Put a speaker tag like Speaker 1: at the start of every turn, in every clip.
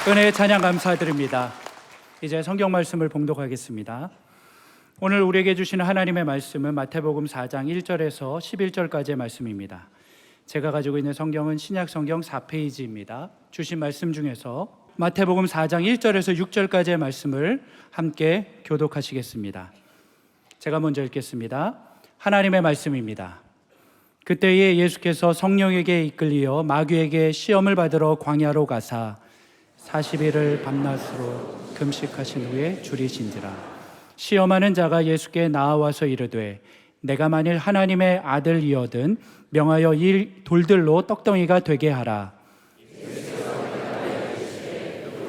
Speaker 1: 은혜의 찬양 감사드립니다. 이제 성경 말씀을 봉독하겠습니다. 오늘 우리에게 주시는 하나님의 말씀은 마태복음 4장 1절에서 11절까지의 말씀입니다. 제가 가지고 있는 성경은 신약 성경 4페이지입니다. 주신 말씀 중에서 마태복음 4장 1절에서 6절까지의 말씀을 함께 교독하시겠습니다. 제가 먼저 읽겠습니다. 하나님의 말씀입니다. 그때에 예수께서 성령에게 이끌리어 마귀에게 시험을 받으러 광야로 가사 40일을 밤낮으로 금식하신 후에 줄이신지라. 시험하는 자가 예수께 나아와서 이르되 내가 만일 하나님의 아들이거든 명하여 이 돌들로 떡덩이가 되게 하라.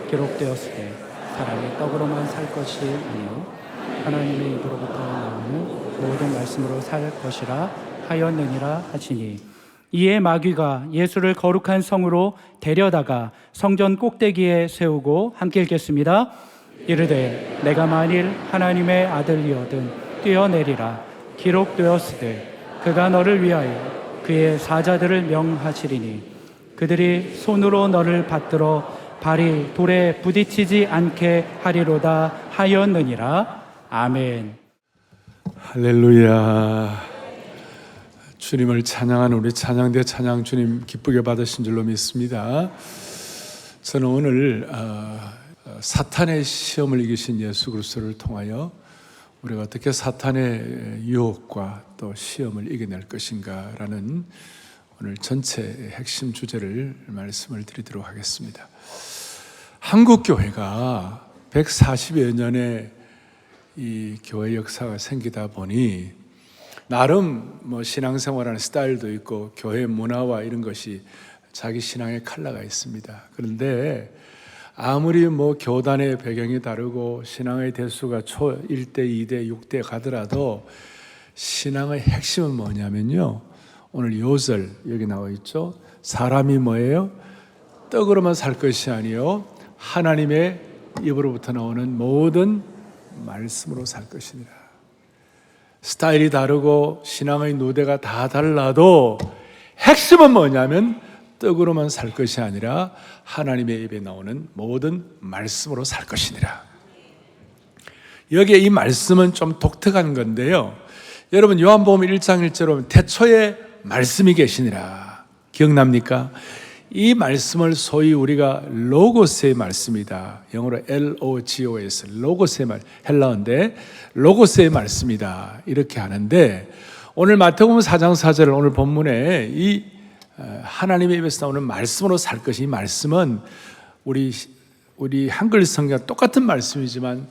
Speaker 1: 기록되었으되 사람이 떡으로만 살 것이 아니요 하나님의 입으로부터 나오는 모든 말씀으로 살 것이라 하였느니라 하시니, 이에 마귀가 예수를 거룩한 성으로 데려다가 성전 꼭대기에 세우고 함께 읽겠습니다. 이르되 내가 만일 하나님의 아들이거든 뛰어내리라. 기록되었으되 그가 너를 위하여 그의 사자들을 명하시리니 그들이 손으로 너를 받들어 발이 돌에 부딪히지 않게 하리로다 하였느니라. 아멘.
Speaker 2: 할렐루야. 주님을 찬양하는 우리 찬양대 찬양 주님 기쁘게 받으신 줄로 믿습니다. 저는 오늘 사탄의 시험을 이기신 예수 그리스도를 통하여 우리가 어떻게 사탄의 유혹과 또 시험을 이겨낼 것인가라는 오늘 전체 핵심 주제를 말씀을 드리도록 하겠습니다. 한국 교회가 140여 년의 이 교회 역사가 생기다 보니 나름 신앙생활하는 스타일도 있고 교회 문화와 이런 것이 자기 신앙의 컬러가 있습니다. 그런데 아무리 교단의 배경이 다르고 신앙의 대수가 초 1대, 2대, 6대 가더라도 신앙의 핵심은 뭐냐면요, 오늘 요절 여기 나와 있죠. 사람이 뭐예요? 떡으로만 살 것이 아니요 하나님의 입으로부터 나오는 모든 말씀으로 살 것이니라. 스타일이 다르고 신앙의 누대가 다 달라도 핵심은 뭐냐면 떡으로만 살 것이 아니라 하나님의 입에 나오는 모든 말씀으로 살 것이니라. 여기에 이 말씀은 좀 독특한 건데요, 여러분 요한복음 1장 1절에 보면 태초에 말씀이 계시니라. 기억납니까? 이 말씀을 소위 우리가 로고스의 말씀이다, 영어로 LOGOS, 로고스의 말, 헬라어인데 로고스의 말씀이다 이렇게 하는데, 오늘 마태복음 4장 4절을 오늘 본문에 이 하나님의 입에서 나오는 말씀으로 살 것이, 이 말씀은 우리 한글 성경 똑같은 말씀이지만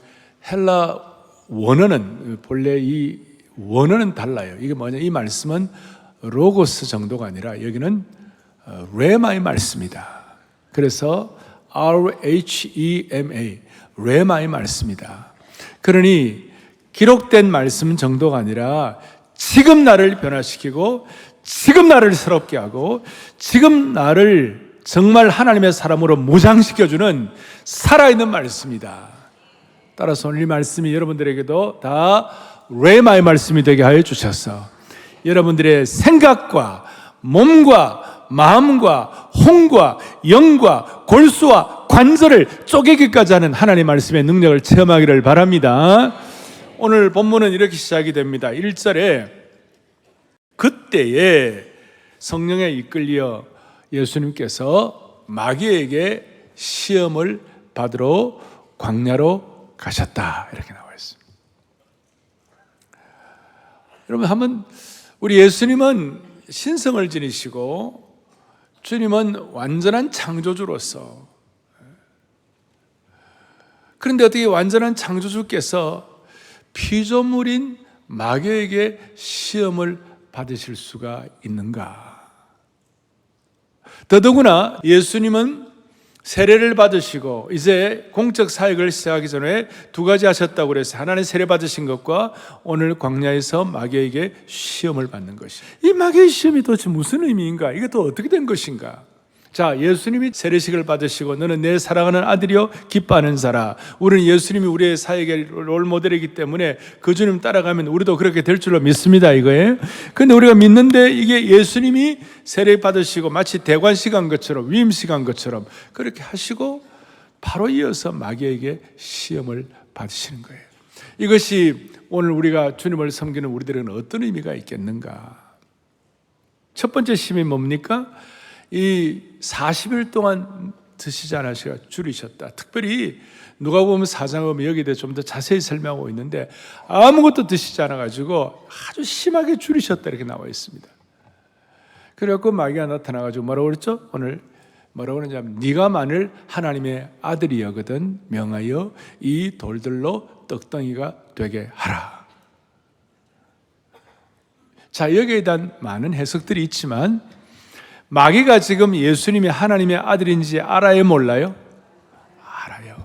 Speaker 2: 헬라 원어는 본래 이 원어는 달라요. 이게 뭐냐, 이 말씀은 로고스 정도가 아니라 여기는 레마의 말씀이다. 그래서 RHEMA, 레마의 말씀이다. 그러니 기록된 말씀 정도가 아니라 지금 나를 변화시키고 지금 나를 새롭게 하고 지금 나를 정말 하나님의 사람으로 무장시켜주는 살아있는 말씀이다. 따라서 오늘 이 말씀이 여러분들에게도 다 레마의 말씀이 되게 하여 주셔서 여러분들의 생각과 몸과 마음과 혼과 영과 골수와 관절을 쪼개기까지 하는 하나님의 말씀의 능력을 체험하기를 바랍니다. 오늘 본문은 이렇게 시작이 됩니다. 1절에 그때에 성령에 이끌려 예수님께서 마귀에게 시험을 받으러 광야로 가셨다 이렇게 나와 있습니다. 여러분 한번, 우리 예수님은 신성을 지니시고 주님은 완전한 창조주로서, 그런데 어떻게 완전한 창조주께서 피조물인 마귀에게 시험을 받으실 수가 있는가? 더더구나 예수님은 세례를 받으시고 이제 공적 사역을 시작하기 전에 두 가지 하셨다고 그래서, 하나는 세례 받으신 것과 오늘 광야에서 마귀에게 시험을 받는 것이, 이 마귀의 시험이 도대체 무슨 의미인가? 이게 또 어떻게 된 것인가? 자, 예수님이 세례식을 받으시고 너는 내 사랑하는 아들이요 기뻐하는 자라. 우리는 예수님이 우리의 사역의 롤모델이기 때문에 그 주님 따라가면 우리도 그렇게 될 줄로 믿습니다 이거예요. 그런데 우리가 믿는데 이게 예수님이 세례 받으시고 마치 대관식 한 것처럼, 위임식 한 것처럼 그렇게 하시고 바로 이어서 마귀에게 시험을 받으시는 거예요. 이것이 오늘 우리가 주님을 섬기는 우리들에게는 어떤 의미가 있겠는가? 첫 번째 시험이 뭡니까? 이 40일 동안 드시지 않으시고 줄이셨다. 특별히 누가복음 4장에 보면 여기에 대해 좀 더 자세히 설명하고 있는데 아무것도 드시지 않아가지고 아주 심하게 줄이셨다 이렇게 나와 있습니다. 그래갖고 마귀가 나타나가지고 뭐라고 그랬죠? 오늘 뭐라고 그러냐면 네가 만일 하나님의 아들이여거든 명하여 이 돌들로 떡덩이가 되게 하라. 자, 여기에 대한 많은 해석들이 있지만 마귀가 지금 예수님이 하나님의 아들인지 알아요, 몰라요? 알아요.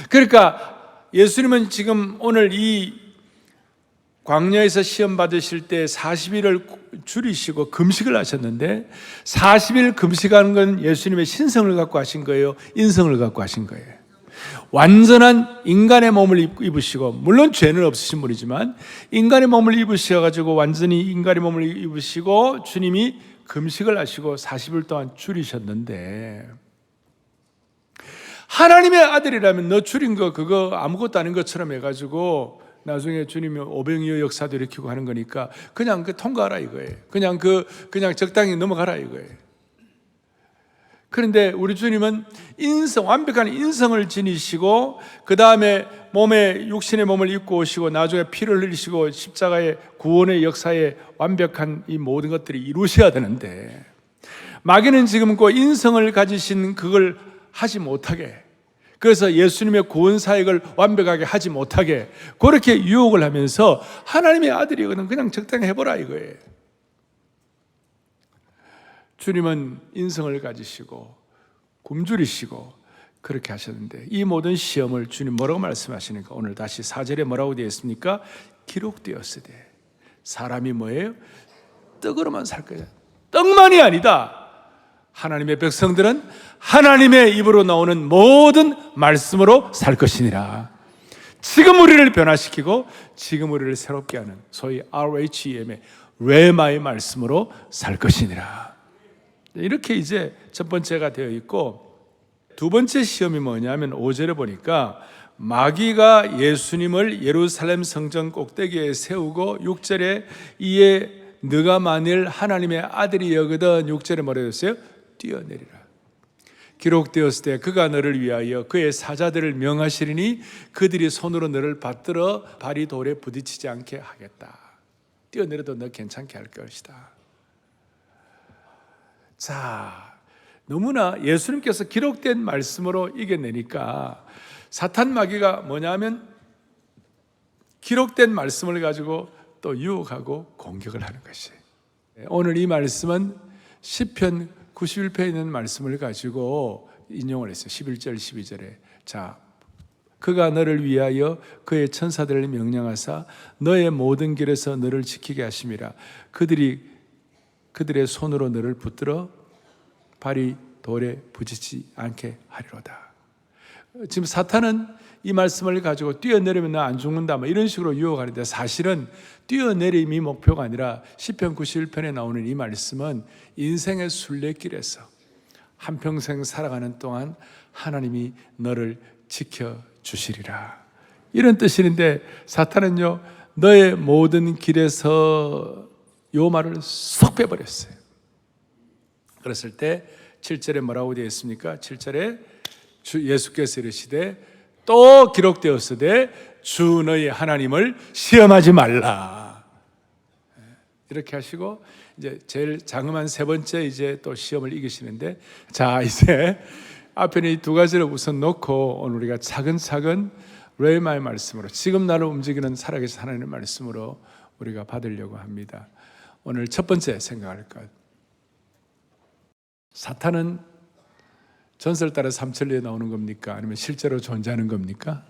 Speaker 2: 그러니까 예수님은 지금 오늘 이 광야에서 시험 받으실 때 40일을 줄이시고 금식을 하셨는데 40일 금식하는 건 예수님의 신성을 갖고 하신 거예요? 인성을 갖고 하신 거예요? 완전한 인간의 몸을 입으시고, 물론 죄는 없으신 분이지만 인간의 몸을 입으셔가지고 완전히 인간의 몸을 입으시고 주님이 금식을 하시고 40일 동안 줄이셨는데, 하나님의 아들이라면 너 줄인 거 그거 아무것도 아닌 것처럼 해가지고 나중에 주님이 오병이어 역사도 일으키고 하는 거니까 그냥 통과하라 이거예요. 그냥 적당히 넘어가라 이거예요. 그런데 우리 주님은 완벽한 인성을 지니시고 그 다음에 몸에 육신의 몸을 입고 오시고 나중에 피를 흘리시고 십자가의 구원의 역사에 완벽한 이 모든 것들이 이루셔야 되는데 마귀는 지금 그 인성을 가지신 그걸 하지 못하게, 그래서 예수님의 구원 사역을 완벽하게 하지 못하게 그렇게 유혹을 하면서 하나님의 아들이거든 그냥 적당히 해보라 이거예요. 주님은 인성을 가지시고 굶주리시고 그렇게 하셨는데 이 모든 시험을 주님 뭐라고 말씀하시니까 오늘 다시 4절에 뭐라고 되어 있습니까? 기록되었으되 사람이 뭐예요? 떡으로만 살 거예요. 떡만이 아니다. 하나님의 백성들은 하나님의 입으로 나오는 모든 말씀으로 살 것이니라. 지금 우리를 변화시키고 지금 우리를 새롭게 하는 소위 RHM의 레마의 말씀으로 살 것이니라. 이렇게 이제 첫 번째가 되어 있고, 두 번째 시험이 뭐냐면 5절에 보니까 마귀가 예수님을 예루살렘 성전 꼭대기에 세우고 6절에 이에 너가 만일 하나님의 아들이여거든 6절에 뭐라고 했어요? 뛰어내리라. 기록되었을 때 그가 너를 위하여 그의 사자들을 명하시리니 그들이 손으로 너를 받들어 발이 돌에 부딪히지 않게 하겠다. 뛰어내려도 너 괜찮게 할 것이다. 자, 너무나 예수님께서 기록된 말씀으로 이겨내니까 사탄 마귀가 뭐냐면 기록된 말씀을 가지고 또 유혹하고 공격을 하는 것이. 오늘 이 말씀은 시편 91편에 있는 말씀을 가지고 인용을 했어요. 11절 12절에 자, 그가 너를 위하여 그의 천사들을 명령하사 너의 모든 길에서 너를 지키게 하심이라. 그들의 손으로 너를 붙들어 발이 돌에 부딪히지 않게 하리로다. 지금 사탄은 이 말씀을 가지고 뛰어내리면 나 안 죽는다 이런 식으로 유혹하는데 사실은 뛰어내림이 목표가 아니라 시편 91편에 나오는 이 말씀은 인생의 순례길에서 한평생 살아가는 동안 하나님이 너를 지켜주시리라 이런 뜻인데, 사탄은요 너의 모든 길에서 요 말을 쏙 빼버렸어요. 그랬을 때 7절에 뭐라고 되어 있습니까? 7절에 예수께서 이르시되 또 기록되었으되 주 너희 하나님을 시험하지 말라. 이렇게 하시고 이제 제일 장엄한 세 번째 이제 또 시험을 이기시는데, 자 이제 앞에는 이 두 가지를 우선 놓고 오늘 우리가 차근차근 레마의 말씀으로 지금 나를 움직이는 살아계신 하나님의 말씀으로 우리가 받으려고 합니다. 오늘 첫 번째 생각할 것, 사탄은 전설 따라 삼천리에 나오는 겁니까? 아니면 실제로 존재하는 겁니까?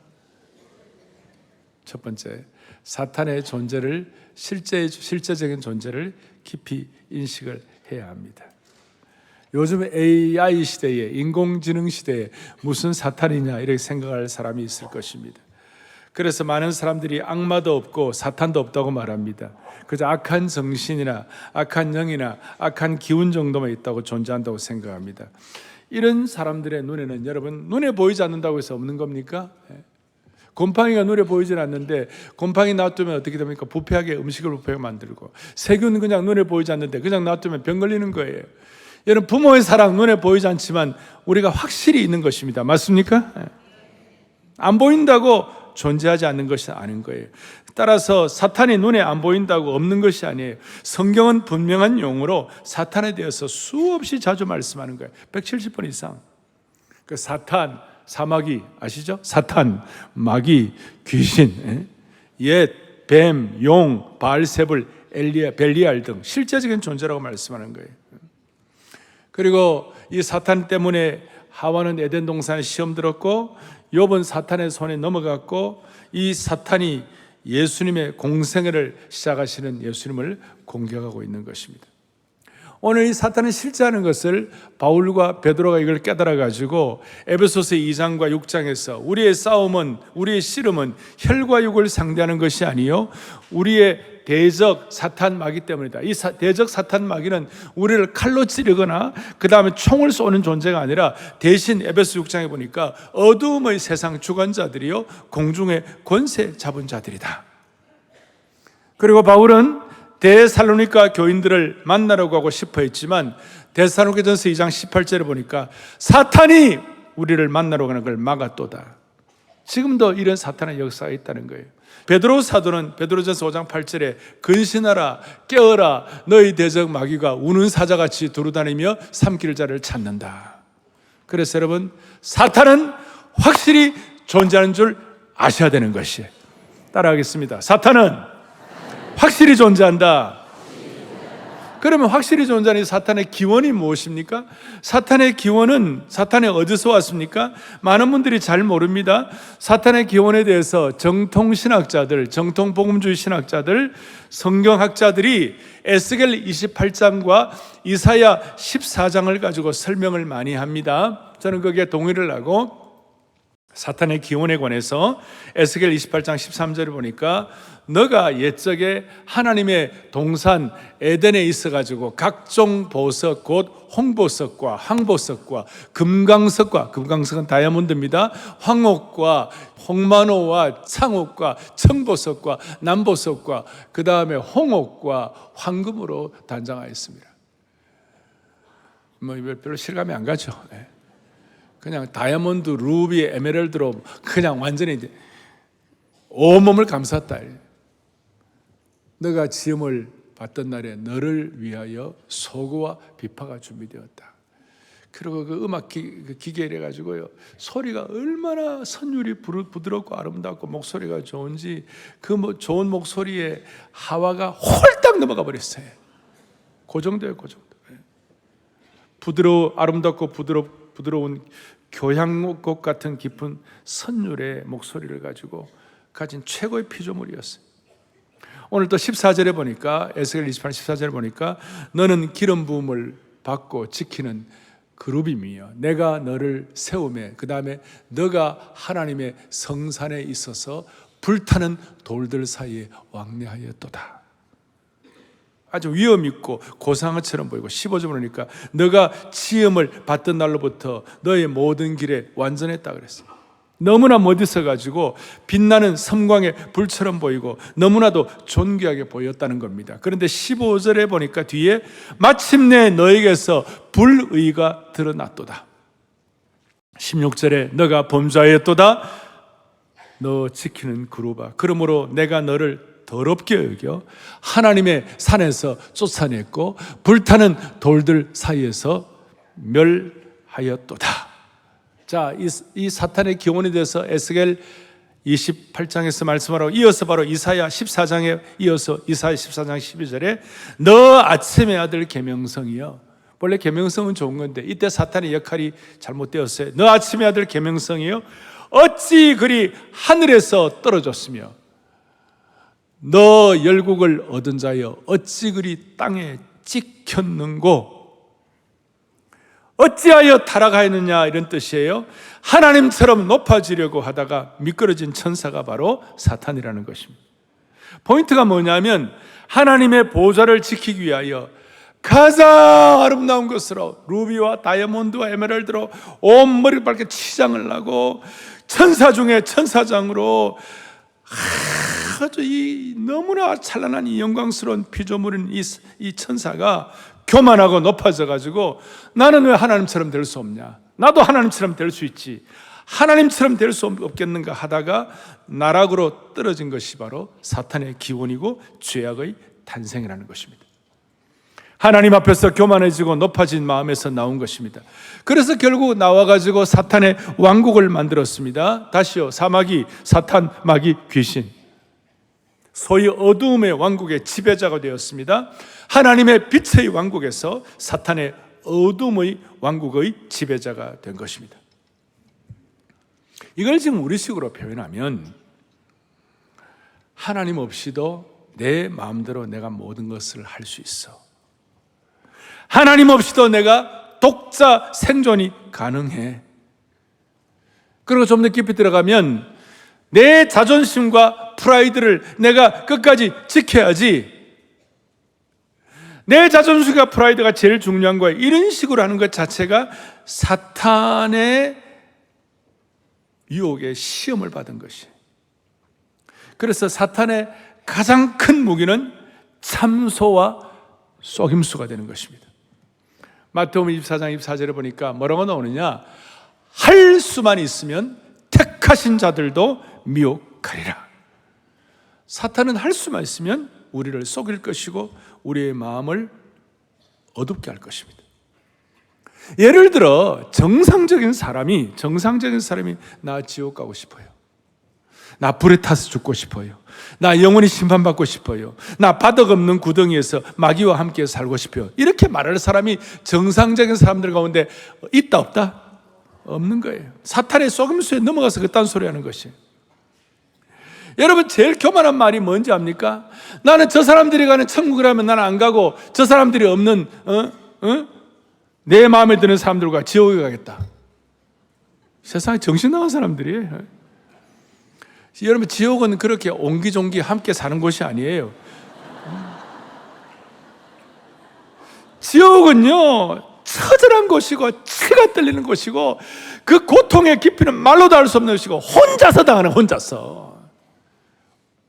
Speaker 2: 첫 번째, 사탄의 존재를 실제적인 존재를 깊이 인식을 해야 합니다. 요즘 AI 시대에 인공지능 시대에 무슨 사탄이냐 이렇게 생각할 사람이 있을 것입니다. 그래서 많은 사람들이 악마도 없고 사탄도 없다고 말합니다. 그저 악한 정신이나 악한 영이나 악한 기운 정도만 있다고 존재한다고 생각합니다. 이런 사람들의 눈에는 여러분 눈에 보이지 않는다고 해서 없는 겁니까? 곰팡이가 눈에 보이질 않는데 곰팡이 놔두면 어떻게 됩니까? 부패하게 음식을 부패하게 만들고, 세균은 그냥 눈에 보이지 않는데 그냥 놔두면 병 걸리는 거예요. 여러분, 부모의 사랑 눈에 보이지 않지만 우리가 확실히 있는 것입니다. 맞습니까? 안 보인다고 존재하지 않는 것이 아닌 거예요. 따라서 사탄이 눈에 안 보인다고 없는 것이 아니에요. 성경은 분명한 용어로 사탄에 대해서 수없이 자주 말씀하는 거예요. 170번 이상. 그 사탄, 사마귀 아시죠? 사탄, 마귀, 귀신, 옛, 뱀, 용, 바알세불, 벨리알 등 실제적인 존재라고 말씀하는 거예요. 그리고 이 사탄 때문에 하와는 에덴 동산에 시험 들었고, 욥은 사탄의 손에 넘어갔고, 이 사탄이 예수님의 공생애를 시작하시는 예수님을 공격하고 있는 것입니다. 오늘 이 사탄은 실제하는 것을 바울과 베드로가 이걸 깨달아 가지고 에베소서 2장과 6장에서 우리의 싸움은, 우리의 씨름은 혈과 육을 상대하는 것이 아니요 우리의 대적 사탄 마귀 때문이다. 이 대적 사탄 마귀는 우리를 칼로 찌르거나 그 다음에 총을 쏘는 존재가 아니라 대신 에베소 6장에 보니까 어두움의 세상 주관자들이요 공중의 권세 잡은 자들이다. 그리고 바울은 데살로니가 교인들을 만나려고 하고 싶어 했지만 데살로니가전서 2장 18절에 보니까 사탄이 우리를 만나러 가는 걸 막았도다. 지금도 이런 사탄의 역사가 있다는 거예요. 베드로 사도는 베드로전서 5장 8절에 근신하라, 깨어라, 너희 대적 마귀가 우는 사자같이 두루다니며 삼킬 자를 찾는다. 그래서 여러분, 사탄은 확실히 존재하는 줄 아셔야 되는 것이에요. 따라하겠습니다. 사탄은 확실히 존재한다. 그러면 확실히 존재하는 사탄의 기원이 무엇입니까? 사탄의 기원은 사탄이 어디서 왔습니까? 많은 분들이 잘 모릅니다. 사탄의 기원에 대해서 정통신학자들, 정통복음주의 신학자들, 성경학자들이 에스겔 28장과 이사야 14장을 가지고 설명을 많이 합니다. 저는 거기에 동의를 하고 사탄의 기원에 관해서 에스겔 28장 13절을 보니까 너가 옛적에 하나님의 동산 에덴에 있어가지고 각종 보석 곧 홍보석과 황보석과 금강석과, 금강석은 다이아몬드입니다, 황옥과 홍만호와 창옥과 청보석과 남보석과 그 다음에 홍옥과 황금으로 단장하였습니다. 뭐 별로 실감이 안 가죠. 그냥 다이아몬드, 루비, 에메랄드로 그냥 완전히 이제 온몸을 감쌌다. 너가 지음을 받던 날에 너를 위하여 소고와 비파가 준비되었다. 그리고 그 음악 기계를 해가지고요, 소리가 얼마나 선율이 부드럽고 아름답고 목소리가 좋은지 그 좋은 목소리에 하와가 홀딱 넘어가 버렸어요. 그 정도예요, 그 정도. 아름답고 부드러운 교향곡 같은 깊은 선율의 목소리를 가지고 가진 최고의 피조물이었어요. 오늘 또 14절에 보니까, 에스겔 28장 14절에 보니까 너는 기름 부음을 받고 지키는 그룹임이여 내가 너를 세우매 그 다음에 너가 하나님의 성산에 있어서 불타는 돌들 사이에 왕래하였도다. 아주 위험 있고 고상어처럼 보이고 15절 보니까 너가 지음을 받던 날로부터 너의 모든 길에 완전했다 그랬어요. 너무나 멋있어 가지고 빛나는 섬광의 불처럼 보이고 너무나도 존귀하게 보였다는 겁니다. 그런데 15절에 보니까 뒤에 마침내 너에게서 불의가 드러났도다. 16절에 너가 범죄하였도다. 너 지키는 그루바 그러므로 내가 너를 더럽게 여겨 하나님의 산에서 쫓아냈고 불타는 돌들 사이에서 멸하였도다. 자, 이 사탄의 기원에 대해서 에스겔 28장에서 말씀하라고 이어서 바로 이사야 14장에 이어서 이사야 14장 12절에 너 아침의 아들 계명성이여. 원래 계명성은 좋은 건데 이때 사탄의 역할이 잘못되었어요. 너 아침의 아들 계명성이여 어찌 그리 하늘에서 떨어졌으며 너 열국을 얻은 자여 어찌 그리 땅에 찍혔는고 어찌하여 타락하였느냐 이런 뜻이에요. 하나님처럼 높아지려고 하다가 미끄러진 천사가 바로 사탄이라는 것입니다. 포인트가 뭐냐면 하나님의 보좌를 지키기 위하여 가장 아름다운 것으로 루비와 다이아몬드와 에메랄드로 온 머리를 밝게 치장을 하고 천사 중에 천사장으로 아주 이 너무나 찬란한 이 영광스러운 피조물인 이 천사가 교만하고 높아져 가지고 나는 왜 하나님처럼 될 수 없냐, 나도 하나님처럼 될 수 있지, 하나님처럼 될 수 없겠는가 하다가 나락으로 떨어진 것이 바로 사탄의 기원이고 죄악의 탄생이라는 것입니다. 하나님 앞에서 교만해지고 높아진 마음에서 나온 것입니다. 그래서 결국 나와가지고 사탄의 왕국을 만들었습니다. 다시요, 사마귀, 사탄, 마귀, 귀신, 소위 어두움의 왕국의 지배자가 되었습니다. 하나님의 빛의 왕국에서 사탄의 어둠의 왕국의 지배자가 된 것입니다. 이걸 지금 우리식으로 표현하면 하나님 없이도 내 마음대로 내가 모든 것을 할 수 있어. 하나님 없이도 내가 독자 생존이 가능해. 그리고 좀 더 깊이 들어가면 내 자존심과 프라이드를 내가 끝까지 지켜야지, 내 자존심과 프라이드가 제일 중요한 거야, 이런 식으로 하는 것 자체가 사탄의 유혹에 시험을 받은 것이. 그래서 사탄의 가장 큰 무기는 참소와 속임수가 되는 것입니다. 마태복음 24장 24절에 보니까 뭐라고 나오느냐, 할 수만 있으면 택하신 자들도 미혹하리라. 사탄은 할 수만 있으면 우리를 속일 것이고 우리의 마음을 어둡게 할 것입니다. 예를 들어 정상적인 사람이 나 지옥 가고 싶어요, 나 불에 타서 죽고 싶어요, 나 영원히 심판받고 싶어요, 나 바닥 없는 구덩이에서 마귀와 함께 살고 싶어요, 이렇게 말할 사람이 정상적인 사람들 가운데 있다 없다? 없는 거예요. 사탄의 속임수에 넘어가서 그딴 소리 하는 것이. 여러분, 제일 교만한 말이 뭔지 압니까? 나는 저 사람들이 가는 천국을 하면 나는 안 가고 저 사람들이 없는 내 마음에 드는 사람들과 지옥에 가겠다. 세상에 정신 나간 사람들이에요. 여러분, 지옥은 그렇게 옹기종기 함께 사는 곳이 아니에요. 지옥은요, 처절한 곳이고 치가 떨리는 곳이고 그 고통의 깊이는 말로도 알 수 없는 것이고 혼자서 당하는, 혼자서.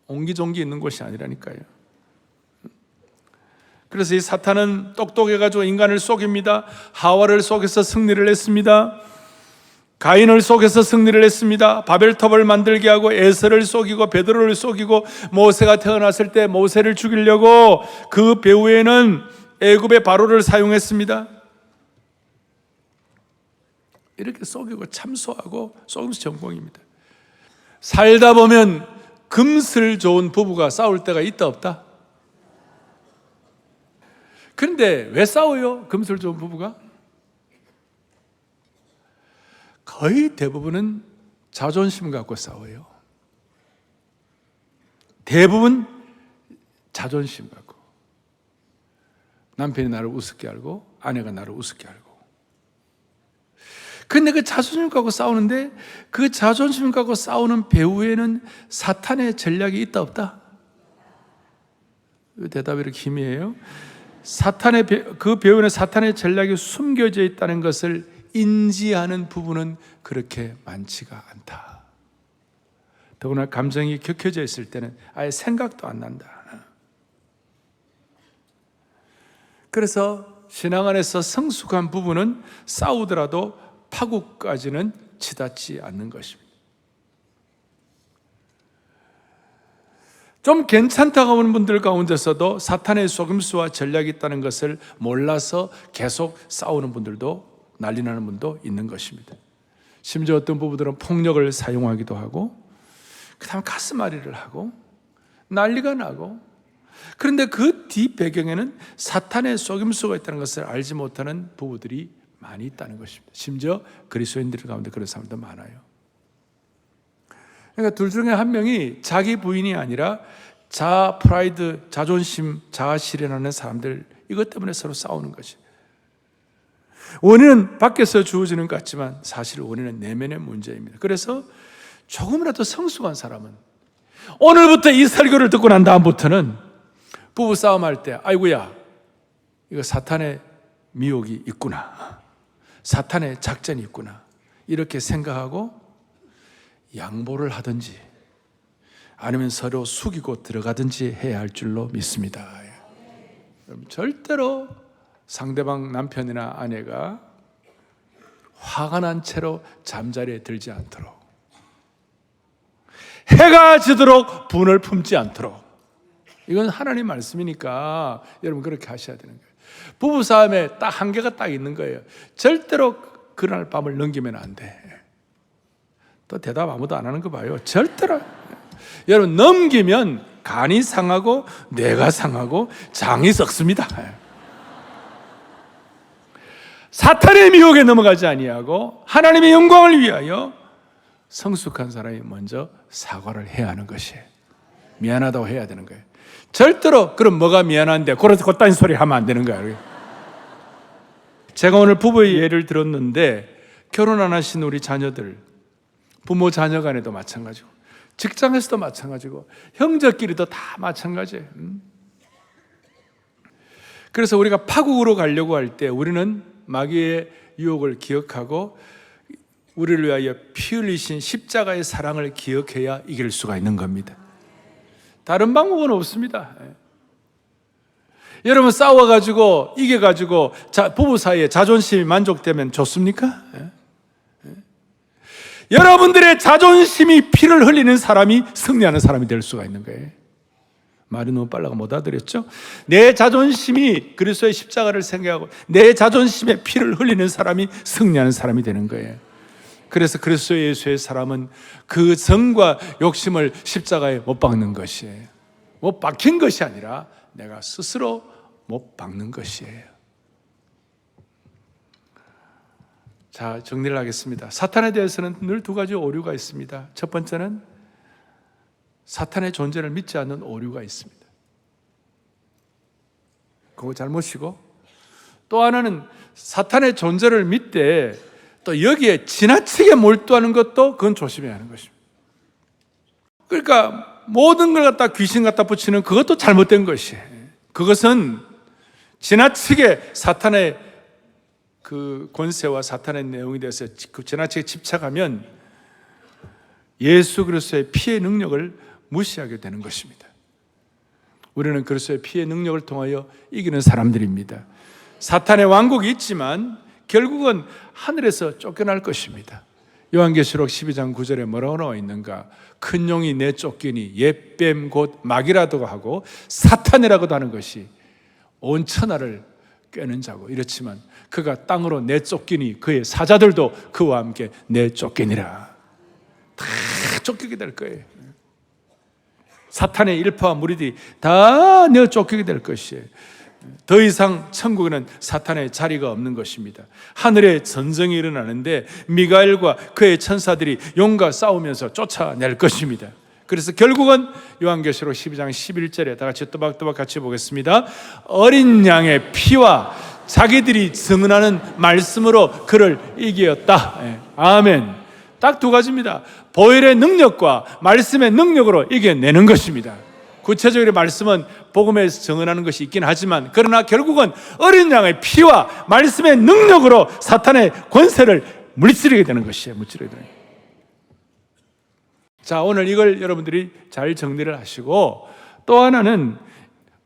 Speaker 2: 옹기종기 있는 곳이 아니라니까요. 그래서 이 사탄은 똑똑해가지고 인간을 속입니다. 하와를 속여서 승리를 했습니다. 가인을 속여서 승리를 했습니다. 바벨탑을 만들게 하고 에서를 속이고 베드로를 속이고 모세가 태어났을 때 모세를 죽이려고 그 배후에는 애굽의 바로를 사용했습니다. 이렇게 속이고 참소하고 속임수 전공입니다. 살다 보면 금슬 좋은 부부가 싸울 때가 있다 없다? 그런데 왜 싸워요? 금슬 좋은 부부가? 거의 대부분은 자존심 갖고 싸워요. 대부분 자존심 갖고. 남편이 나를 우습게 알고 아내가 나를 우습게 알고. 근데 그 자존심 갖고 싸우는데 그 자존심 갖고 싸우는 배후에는 사탄의 전략이 있다 없다? 대답이 이렇게 희미해요. 그 배후에는 사탄의 전략이 숨겨져 있다는 것을 인지하는 부분은 그렇게 많지가 않다. 더구나 감정이 격해져 있을 때는 아예 생각도 안 난다. 그래서 신앙 안에서 성숙한 부분은 싸우더라도 파국까지는 치닫지 않는 것입니다. 좀 괜찮다고 하는 분들 가운데서도 사탄의 속임수와 전략이 있다는 것을 몰라서 계속 싸우는 분들도, 난리나는 분도 있는 것입니다. 심지어 어떤 부부들은 폭력을 사용하기도 하고 그 다음에 가슴앓이를 하고 난리가 나고, 그런데 그 뒷배경에는 사탄의 속임수가 있다는 것을 알지 못하는 부부들이 많이 있다는 것입니다. 심지어 그리스도인들 가운데 그런 사람도 많아요. 그러니까 둘 중에 한 명이 자기 부인이 아니라 자아, 프라이드, 자존심, 자아 실현하는 사람들, 이것 때문에 서로 싸우는 거지. 원인은 밖에서 주어지는 것 같지만 사실 원인은 내면의 문제입니다. 그래서 조금이라도 성숙한 사람은 오늘부터 이 설교를 듣고 난 다음부터는 부부 싸움할 때 아이고야 이거 사탄의 미혹이 있구나, 사탄의 작전이 있구나, 이렇게 생각하고 양보를 하든지 아니면 서로 숙이고 들어가든지 해야 할 줄로 믿습니다. 여러분, 절대로 상대방 남편이나 아내가 화가 난 채로 잠자리에 들지 않도록, 해가 지도록 분을 품지 않도록, 이건 하나님 말씀이니까 여러분 그렇게 하셔야 되는 거예요. 부부싸움에 딱 한계가 딱 있는 거예요. 절대로 그날 밤을 넘기면 안 돼. 또 대답 아무도 안 하는 거 봐요. 절대로. 여러분, 넘기면 간이 상하고 뇌가 상하고 장이 썩습니다. 사탄의 미혹에 넘어가지 아니하고 하나님의 영광을 위하여 성숙한 사람이 먼저 사과를 해야 하는 것이에요. 미안하다고 해야 되는 거예요. 절대로 그럼 뭐가 미안한데 그래서 그딴 소리 하면 안 되는 거예요. 제가 오늘 부부의 예를 들었는데 결혼 안 하신 우리 자녀들, 부모 자녀 간에도 마찬가지고 직장에서도 마찬가지고 형제끼리도 다 마찬가지예요. 그래서 우리가 파국으로 가려고 할 때 우리는 마귀의 유혹을 기억하고 우리를 위하여 피 흘리신 십자가의 사랑을 기억해야 이길 수가 있는 겁니다. 다른 방법은 없습니다. 여러분, 싸워가지고 이겨가지고 부부 사이에 자존심이 만족되면 좋습니까? 여러분들의 자존심이 피를 흘리는 사람이 승리하는 사람이 될 수가 있는 거예요. 말이 너무 빨라가 못 알아들었죠? 내 자존심이 그리스도의 십자가를 생각하고 내 자존심에 피를 흘리는 사람이 승리하는 사람이 되는 거예요. 그래서 그리스도 예수의 사람은 그 정과 욕심을 십자가에 못 박는 것이에요. 못 박힌 것이 아니라 내가 스스로 못 박는 것이에요. 자, 정리를 하겠습니다. 사탄에 대해서는 늘 두 가지 오류가 있습니다. 첫 번째는 사탄의 존재를 믿지 않는 오류가 있습니다. 그거 잘못이고, 또 하나는 사탄의 존재를 믿되 또 여기에 지나치게 몰두하는 것도 그건 조심해야 하는 것입니다. 그러니까 모든 걸 갖다 귀신 갖다 붙이는 그것도 잘못된 것이에요. 그것은 지나치게 사탄의 그 권세와 사탄의 내용에 대해서 지나치게 집착하면 예수 그리스도의 피의 능력을 무시하게 되는 것입니다. 우리는 그리스도의 피의 능력을 통하여 이기는 사람들입니다. 사탄의 왕국이 있지만 결국은 하늘에서 쫓겨날 것입니다. 요한계시록 12장 9절에 뭐라고 나와 있는가? 큰 용이 내쫓기니 옛뱀 곧 마귀라고 하고 사탄이라고도 하는 것이 온 천하를 꿰는 자고, 이렇지만 그가 땅으로 내쫓기니 그의 사자들도 그와 함께 내쫓기니라. 다 쫓기게 될 거예요. 사탄의 일파와 무리들이 다 내쫓기게 될 것이에요. 더 이상 천국에는 사탄의 자리가 없는 것입니다. 하늘에 전쟁이 일어나는데 미가엘과 그의 천사들이 용과 싸우면서 쫓아낼 것입니다. 그래서 결국은 요한계시록 12장 11절에 다 같이 또박또박 같이 보겠습니다. 어린 양의 피와 자기들이 증언하는 말씀으로 그를 이겼다. 아멘. 딱 두 가지입니다. 보혈의 능력과 말씀의 능력으로 이겨내는 것입니다. 구체적으로 말씀은 복음에서 증언하는 것이 있긴 하지만, 그러나 결국은 어린 양의 피와 말씀의 능력으로 사탄의 권세를 물리치게 되는 것이에요. 물리치게 되는. 자, 오늘 이걸 여러분들이 잘 정리를 하시고, 또 하나는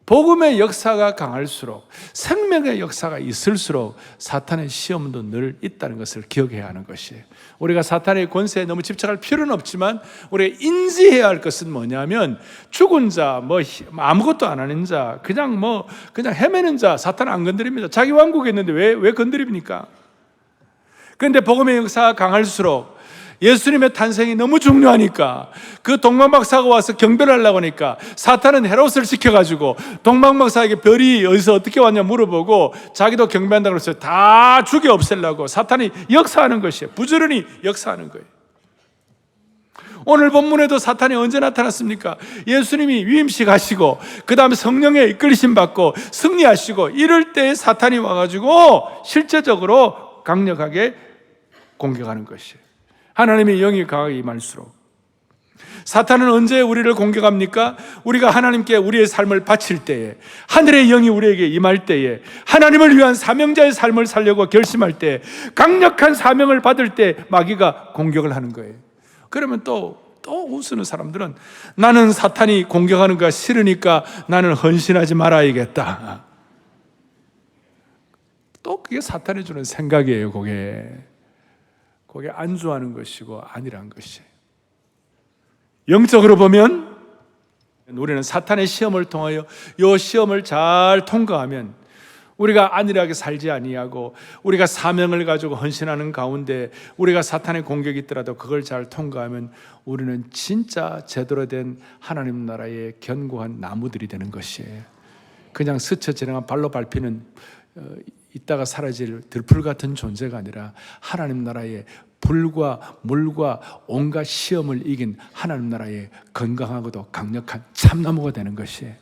Speaker 2: 복음의 역사가 강할수록, 생명의 역사가 있을수록 사탄의 시험도 늘 있다는 것을 기억해야 하는 것이에요. 우리가 사탄의 권세에 너무 집착할 필요는 없지만 우리가 인지해야 할 것은 뭐냐면, 죽은 자, 아무것도 안 하는 자, 그냥 헤매는 자, 사탄은 안 건드립니다. 자기 왕국에 있는데 왜 건드립니까? 그런데 복음의 역사가 강할수록 예수님의 탄생이 너무 중요하니까, 그 동방박사가 와서 경배를 하려고 하니까 사탄은 헤롯을 시켜가지고 동방박사에게 별이 어디서 어떻게 왔냐 물어보고 자기도 경배한다고 해서 다 죽여 없애려고 사탄이 역사하는 것이에요. 부지런히 역사하는 거예요. 오늘 본문에도 사탄이 언제 나타났습니까? 예수님이 위임식 하시고 그 다음에 성령에 이끌리심 받고 승리하시고 이럴 때 사탄이 와가지고 실제적으로 강력하게 공격하는 것이에요. 하나님의 영이 강하게 임할수록. 사탄은 언제 우리를 공격합니까? 우리가 하나님께 우리의 삶을 바칠 때에, 하늘의 영이 우리에게 임할 때에, 하나님을 위한 사명자의 삶을 살려고 결심할 때, 강력한 사명을 받을 때 마귀가 공격을 하는 거예요. 그러면 또 웃으는 사람들은 나는 사탄이 공격하는 거 싫으니까 나는 헌신하지 말아야겠다. 또 그게 사탄이 주는 생각이에요. 그게 안주하는 것이고 아니란 것이에요. 영적으로 보면 우리는 사탄의 시험을 통하여 이 시험을 잘 통과하면 우리가 안일하게 살지 아니하고 우리가 사명을 가지고 헌신하는 가운데 우리가 사탄의 공격이 있더라도 그걸 잘 통과하면 우리는 진짜 제대로 된 하나님 나라의 견고한 나무들이 되는 것이에요. 그냥 스쳐 지나간 발로 밟히는 있다가 사라질 들풀 같은 존재가 아니라 하나님 나라의 불과 물과 온갖 시험을 이긴 하나님 나라의 건강하고도 강력한 참나무가 되는 것이에요.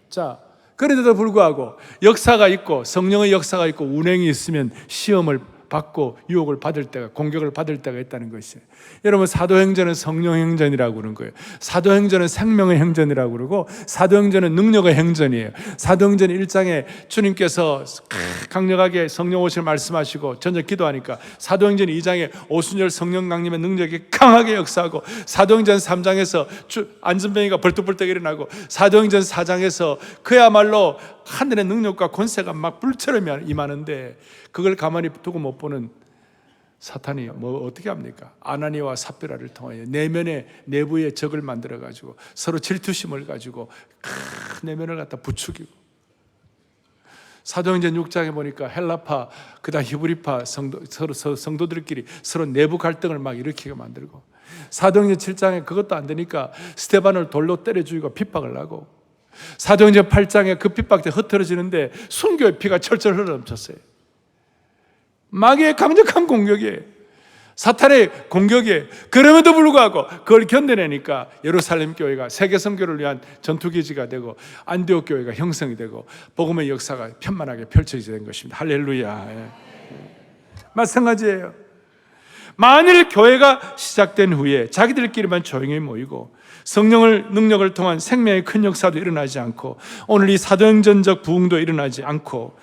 Speaker 2: 자, 그런데도 불구하고 역사가 있고 성령의 역사가 있고 운행이 있으면 시험을 받고 유혹을 받을 때가, 공격을 받을 때가 있다는 것이에요. 여러분, 사도행전은 성령 행전이라고 그러는 거예요. 사도행전은 생명의 행전이라고 그러고 사도행전은 능력의 행전이에요. 사도행전 1장에 주님께서 강력하게 성령 오실 말씀하시고 전적 기도하니까 사도행전 2장에 오순절 성령 강림의 능력이 강하게 역사하고 사도행전 3장에서 안전병이가 벌떡벌떡 일어나고 사도행전 4장에서 그야말로 하늘의 능력과 권세가 막 불처럼 임하는데 그걸 가만히 두고 못 보는 사탄이 뭐 어떻게 합니까? 아나니와 삽비라를 통하여 내부에 적을 만들어 가지고 서로 질투심을 가지고 내면을 갖다 부추기고, 사도행전 6장에 보니까 헬라파 그다음 히브리파 성도들끼리 서로 내부 갈등을 막 일으키게 만들고, 사도행전 7장에 그것도 안 되니까 스데반을 돌로 때려 죽이고 핍박을 하고, 사도행전 8장에 그 핍박 때 흩어지는데 순교의 피가 철철 흘러넘쳤어요. 마귀의 강력한 공격이에요. 사탄의 공격이에요. 그럼에도 불구하고 그걸 견뎌내니까 예루살렘 교회가 세계 선교를 위한 전투기지가 되고 안디옥 교회가 형성이 되고 복음의 역사가 편만하게 펼쳐지게 된 것입니다. 할렐루야. 마찬가지예요. 만일 교회가 시작된 후에 자기들끼리만 조용히 모이고 성령을 능력을 통한 생명의 큰 역사도 일어나지 않고 오늘 이 사도행전적 부흥도 일어나지 않고,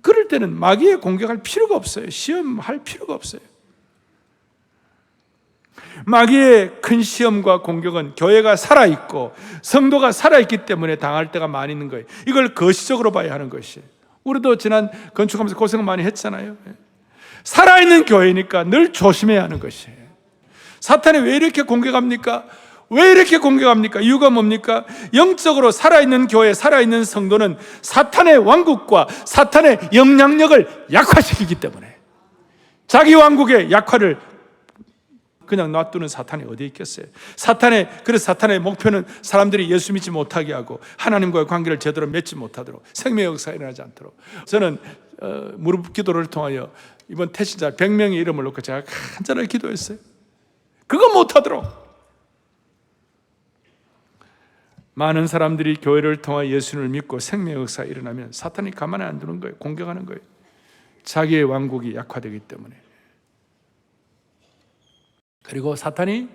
Speaker 2: 그럴 때는 마귀에 공격할 필요가 없어요. 시험할 필요가 없어요. 마귀의 큰 시험과 공격은 교회가 살아있고 성도가 살아있기 때문에 당할 때가 많이 있는 거예요. 이걸 거시적으로 봐야 하는 것이에요. 우리도 지난 건축하면서 고생 많이 했잖아요. 살아있는 교회니까 늘 조심해야 하는 것이에요. 사탄이 왜 이렇게 공격합니까? 왜 이렇게 공격합니까? 이유가 뭡니까? 영적으로 살아있는 교회, 살아있는 성도는 사탄의 왕국과 사탄의 영향력을 약화시키기 때문에, 자기 왕국의 약화를 그냥 놔두는 사탄이 어디 있겠어요? 그래서 사탄의 목표는 사람들이 예수 믿지 못하게 하고 하나님과의 관계를 제대로 맺지 못하도록, 생명의 역사가 일어나지 않도록. 저는 무릎 기도를 통하여 이번 태신자 100명의 이름을 놓고 제가 간절하게 기도했어요. 그거 못하도록. 많은 사람들이 교회를 통해 예수님을 믿고 생명의 역사가 일어나면 사탄이 가만히 안 두는 거예요. 공격하는 거예요. 자기의 왕국이 약화되기 때문에. 그리고 사탄이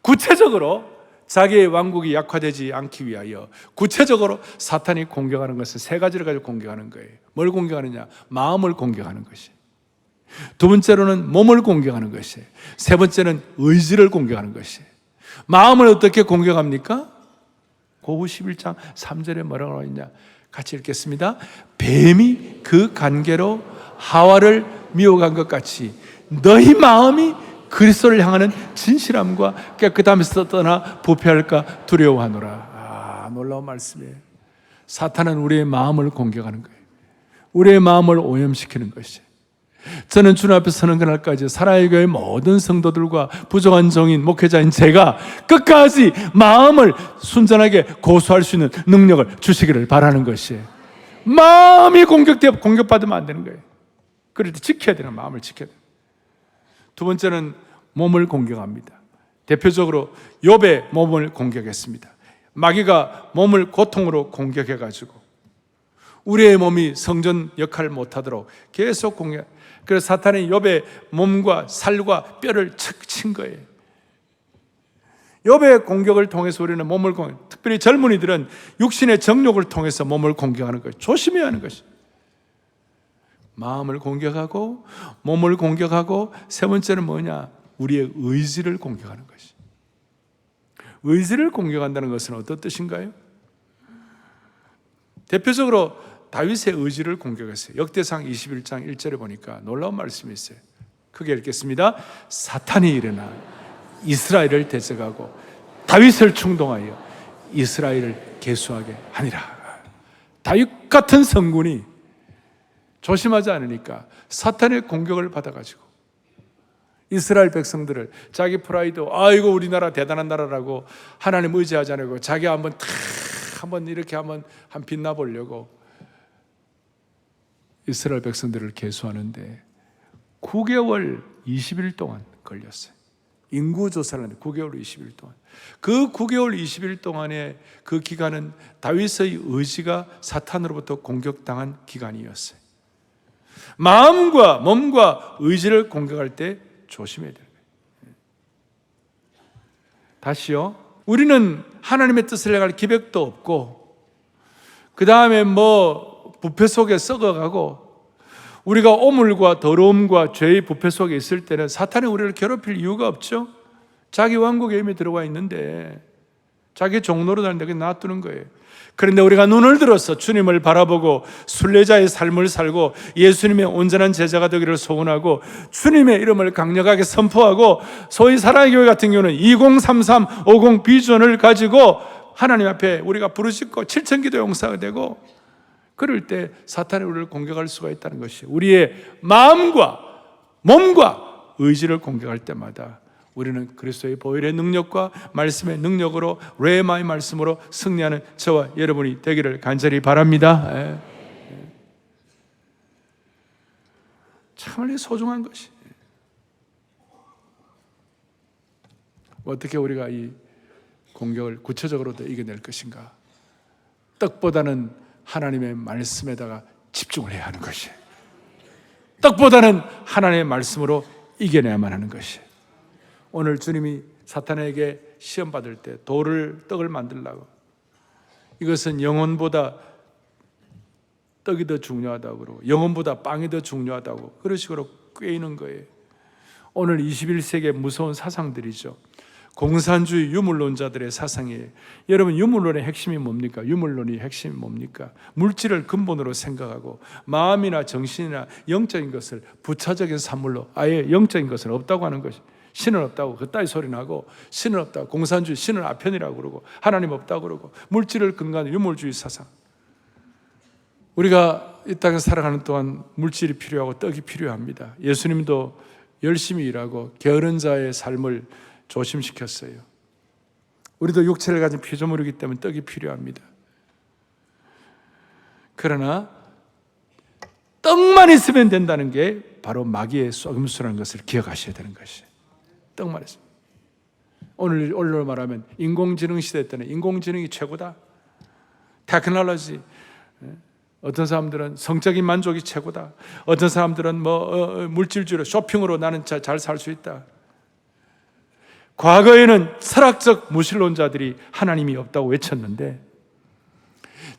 Speaker 2: 구체적으로 자기의 왕국이 약화되지 않기 위하여 구체적으로 사탄이 공격하는 것은 세 가지를 가지고 공격하는 거예요. 뭘 공격하느냐? 마음을 공격하는 것이. 두 번째로는 몸을 공격하는 것이. 세 번째는 의지를 공격하는 것이. 마음을 어떻게 공격합니까? 고구 11장 3절에 뭐라고 하느냐? 같이 읽겠습니다. 뱀이 그 관계로 하와를 미혹한 것 같이 너희 마음이 그리스도를 향하는 진실함과 깨끗함에서 떠나 부패할까 두려워하노라. 놀라운 말씀이에요. 사탄은 우리의 마음을 공격하는 거예요. 우리의 마음을 오염시키는 것이에요. 저는 주님 앞에 서는 그날까지 사랑의 교회 모든 성도들과 부족한 종인 목회자인 제가 끝까지 마음을 순전하게 고수할 수 있는 능력을 주시기를 바라는 것이에요. 마음이 공격받으면 안 되는 거예요. 그럴 때 지켜야 되는, 마음을 지켜야 돼요. 두 번째는 몸을 공격합니다. 대표적으로 욥의 몸을 공격했습니다. 마귀가 몸을 고통으로 공격해가지고 우리의 몸이 성전 역할을 못하도록 계속 공격. 그래서 사탄이 욥의 몸과 살과 뼈를 척 친 거예요. 욥의 공격을 통해서 우리는 몸을 특별히 젊은이들은 육신의 정욕을 통해서 몸을 공격하는 것, 조심해야 하는 것이. 마음을 공격하고 몸을 공격하고 세 번째는 뭐냐? 우리의 의지를 공격하는 것이. 의지를 공격한다는 것은 어떤 뜻인가요? 대표적으로 다윗의 의지를 공격했어요. 역대상 21장 1절에 보니까 놀라운 말씀이 있어요. 크게 읽겠습니다. 사탄이 일어나 이스라엘을 대적하고 다윗을 충동하여 이스라엘을 계수하게 하니라. 다윗 같은 성군이 조심하지 않으니까 사탄의 공격을 받아가지고 이스라엘 백성들을 자기 프라이드, 이거 우리나라 대단한 나라라고 하나님 의지하지 않고 자기 한번 이렇게 한번 빛나 보려고 이스라엘 백성들을 계수하는데 9개월 20일 동안 걸렸어요. 인구조사를 하는데 9개월 20일 동안. 그 9개월 20일 동안의 그 기간은 다윗의 의지가 사탄으로부터 공격당한 기간이었어요. 마음과 몸과 의지를 공격할 때 조심해야 돼요. 다시요. 우리는 하나님의 뜻을 행할 기백도 없고, 그 다음에 부패 속에 썩어가고, 우리가 오물과 더러움과 죄의 부패 속에 있을 때는 사탄이 우리를 괴롭힐 이유가 없죠. 자기 왕국에 이미 들어와 있는데 자기 종로로 다니는데 그냥 놔두는 거예요. 그런데 우리가 눈을 들어서 주님을 바라보고 순례자의 삶을 살고 예수님의 온전한 제자가 되기를 소원하고 주님의 이름을 강력하게 선포하고, 소위 사랑의 교회 같은 경우는 2033, 50 비전을 가지고 하나님 앞에 우리가 부르짖고 7,000기도 용사가 되고, 그럴 때 사탄이 우리를 공격할 수가 있다는 것이, 우리의 마음과 몸과 의지를 공격할 때마다 우리는 그리스도의 보혈의 능력과 말씀의 능력으로, 레마의 말씀으로 승리하는 저와 여러분이 되기를 간절히 바랍니다. 참 소중한 것이. 어떻게 우리가 이 공격을 구체적으로도 이겨낼 것인가? 떡보다는 하나님의 말씀에다가 집중을 해야 하는 것이, 떡보다는 하나님의 말씀으로 이겨내야만 하는 것이. 오늘 주님이 사탄에게 시험 받을 때 떡을 만들려고, 이것은 영혼보다 떡이 더 중요하다고 그러고 영혼보다 빵이 더 중요하다고 그런 식으로 꿰이는 거예요. 오늘 21세기의 무서운 사상들이죠. 공산주의 유물론자들의 사상이에요. 여러분, 유물론의 핵심이 뭡니까? 유물론의 핵심이 뭡니까? 물질을 근본으로 생각하고 마음이나 정신이나 영적인 것을 부차적인 산물로, 아예 영적인 것은 없다고 하는 것이. 신은 없다고 그따위 소리 나고, 신은 없다고, 공산주의 신은 아편이라고 그러고 하나님 없다고 그러고, 물질을 근거한 유물주의 사상. 우리가 이 땅에 살아가는 동안 물질이 필요하고 떡이 필요합니다. 예수님도 열심히 일하고 게으른 자의 삶을 조심시켰어요. 우리도 육체를 가진 피조물이기 때문에 떡이 필요합니다. 그러나 떡만 있으면 된다는 게 바로 마귀의 속임수라는 것을 기억하셔야 되는 것이에요. 떡만 있으면. 오늘로 말하면 인공지능 시대 때는 인공지능이 최고다. 테크놀로지. 어떤 사람들은 성적인 만족이 최고다. 어떤 사람들은 물질주의로 쇼핑으로 나는 잘 살 수 있다. 과거에는 철학적 무신론자들이 하나님이 없다고 외쳤는데,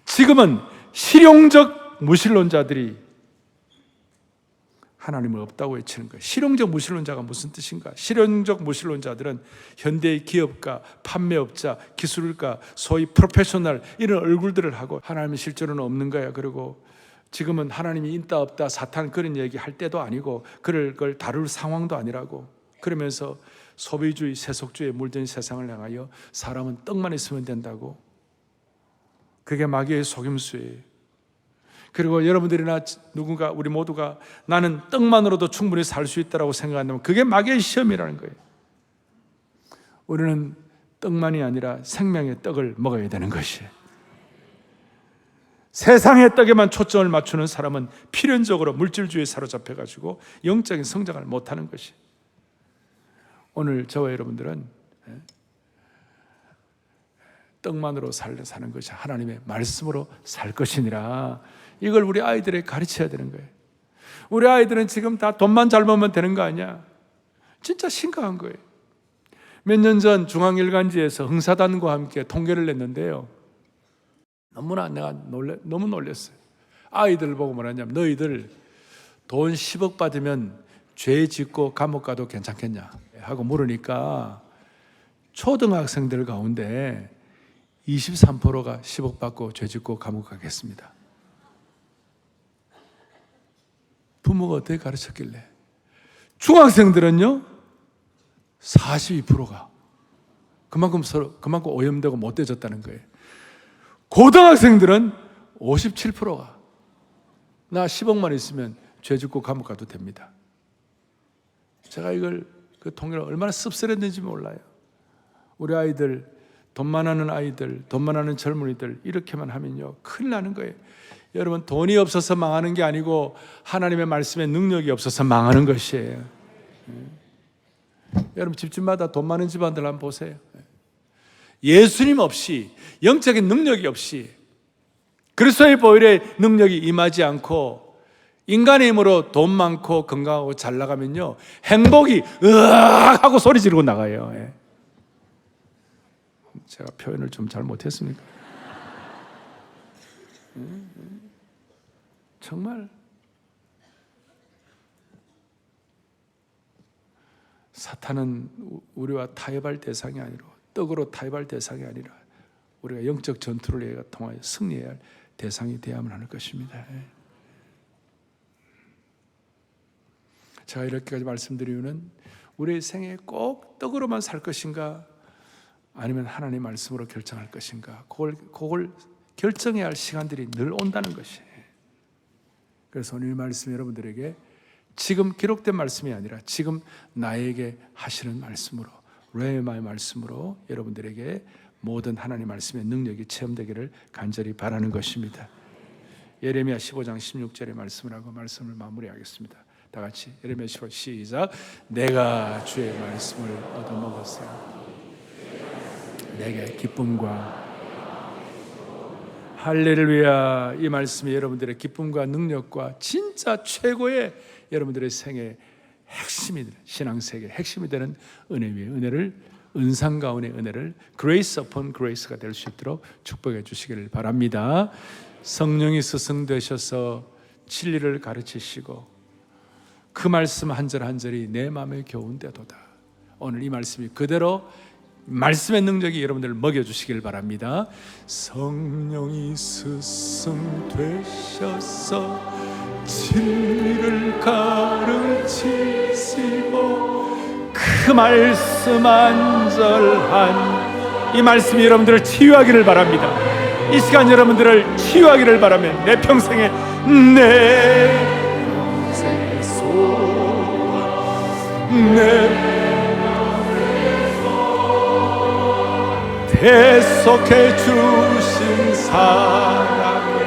Speaker 2: 지금은 실용적 무신론자들이 하나님은 없다고 외치는 거예요. 실용적 무신론자가 무슨 뜻인가? 실용적 무신론자들은 현대의 기업가, 판매업자, 기술가, 소위 프로페셔널 이런 얼굴들을 하고 하나님은 실제로는 없는 거야. 그리고 지금은 하나님이 있다 없다 사탄 그런 얘기 할 때도 아니고 그럴 걸 다룰 상황도 아니라고 그러면서 소비주의, 세속주의에 물든 세상을 향하여 사람은 떡만 있으면 된다고. 그게 마귀의 속임수예요. 그리고 여러분들이나 누군가 우리 모두가 나는 떡만으로도 충분히 살 수 있다고 생각한다면 그게 마귀의 시험이라는 거예요. 우리는 떡만이 아니라 생명의 떡을 먹어야 되는 것이에요. 세상의 떡에만 초점을 맞추는 사람은 필연적으로 물질주의에 사로잡혀가지고 영적인 성장을 못하는 것이에요. 오늘 저와 여러분들은 떡만으로 사는 것이 하나님의 말씀으로 살 것이니라. 이걸 우리 아이들에게 가르쳐야 되는 거예요. 우리 아이들은 지금 다 돈만 잘 벌면 되는 거 아니야? 진짜 심각한 거예요. 몇 년 전 중앙일간지에서 흥사단과 함께 통계를 냈는데요, 너무나 내가 너무 놀랐어요. 아이들 보고 뭐라냐면, 너희들 돈 10억 받으면 죄 짓고 감옥 가도 괜찮겠냐 하고 물으니까 초등학생들 가운데 23%가 10억 받고 죄 짓고 감옥 가겠습니다. 부모가 어떻게 가르쳤길래? 중학생들은요 42%가 그만큼 오염되고 못돼졌다는 거예요. 고등학생들은 57%가 나 10억만 있으면 죄 짓고 감옥 가도 됩니다. 제가 이걸 그 통계를 얼마나 씁쓸했는지 몰라요. 우리 아이들, 돈 많아하는 아이들, 돈 많아하는 젊은이들 이렇게만 하면요 큰일 나는 거예요. 여러분, 돈이 없어서 망하는 게 아니고 하나님의 말씀에 능력이 없어서 망하는 것이에요. 여러분, 집집마다 돈 많은 집안들 한번 보세요. 예수님 없이, 영적인 능력이 없이, 그리스도의 보혈의 능력이 임하지 않고 인간의 힘으로 돈 많고 건강하고 잘 나가면요 행복이 으악 하고 소리 지르고 나가요. 제가 표현을 좀 잘못했습니까? 정말 사탄은 우리와 타협할 대상이 아니라, 떡으로 타협할 대상이 아니라 우리가 영적 전투를 통하여 승리해야 할 대상이 되어야만 하는 것입니다. 제가 이렇게까지 말씀드린 이유는 우리의 생에 꼭 떡으로만 살 것인가, 아니면 하나님의 말씀으로 결정할 것인가, 그걸 결정해야 할 시간들이 늘 온다는 것이에요. 그래서 오늘 이 말씀이 여러분들에게 지금 기록된 말씀이 아니라 지금 나에게 하시는 말씀으로, 레마의 말씀으로 여러분들에게 모든 하나님의 말씀의 능력이 체험되기를 간절히 바라는 것입니다. 예레미야 15장 16절의 말씀을 하고 말씀을 마무리하겠습니다. 다 같이 예레미야 15장 시작. 내가 주의 말씀을 얻어먹었어요. 내게 기쁨과 할렐루야. 이 말씀이 여러분들의 기쁨과 능력과 진짜 최고의 여러분들의 생의 핵심이, 신앙세계 핵심이 되는 은혜 위에 은혜를, 은상 가운의 은혜를 grace upon grace가 될 수 있도록 축복해 주시기를 바랍니다. 성령이 스승되셔서 진리를 가르치시고 그 말씀 한 절 한 절이 내 마음에 겨운데도다. 오늘 이 말씀이 그대로 말씀의 능력이 여러분들을 먹여주시길 바랍니다. 성령이 스승되셔서 진리를 가르치시고 그 말씀 한 절 한 이 말씀이 여러분들을 치유하기를 바랍니다. 이 시간 여러분들을 치유하기를 바라며 내 평생에 계속해 주신 사랑을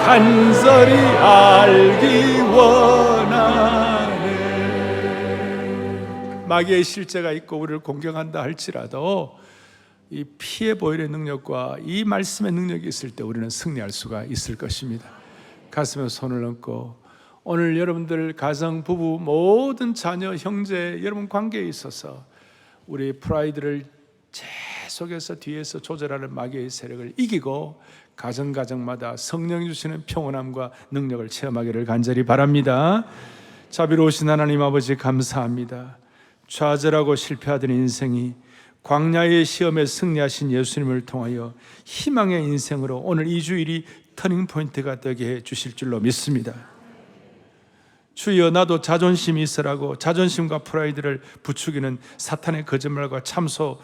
Speaker 2: 간절히 알기 원하네. 마귀의 실제가 있고 우리를 공격한다 할지라도 이 피의 보혈의 능력과 이 말씀의 능력이 있을 때 우리는 승리할 수가 있을 것입니다. 가슴에 손을 얹고 오늘 여러분들 가정, 부부, 모든 자녀, 형제, 여러분 관계에 있어서 우리 프라이드를 계속해서 뒤에서 조절하는 마귀의 세력을 이기고 가정마다 성령이 주시는 평온함과 능력을 체험하기를 간절히 바랍니다. 자비로우신 하나님 아버지 감사합니다. 좌절하고 실패하던 인생이 광야의 시험에 승리하신 예수님을 통하여 희망의 인생으로 오늘 이 주일이 터닝포인트가 되게 해 주실 줄로 믿습니다. 주여, 나도 자존심이 있으라고 자존심과 프라이드를 부추기는 사탄의 거짓말과 참소,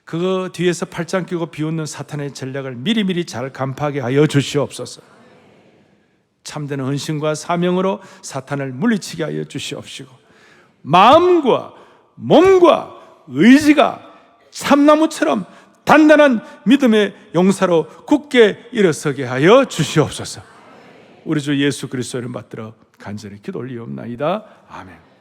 Speaker 2: 그거 뒤에서 팔짱 끼고 비웃는 사탄의 전략을 미리미리 잘 간파하게 하여 주시옵소서. 참된 헌신과 사명으로 사탄을 물리치게 하여 주시옵시고 마음과 몸과 의지가 참나무처럼 단단한 믿음의 용사로 굳게 일어서게 하여 주시옵소서. 우리 주 예수 그리스도를 받들어 간절히 기도 올리옵나이다. 아멘.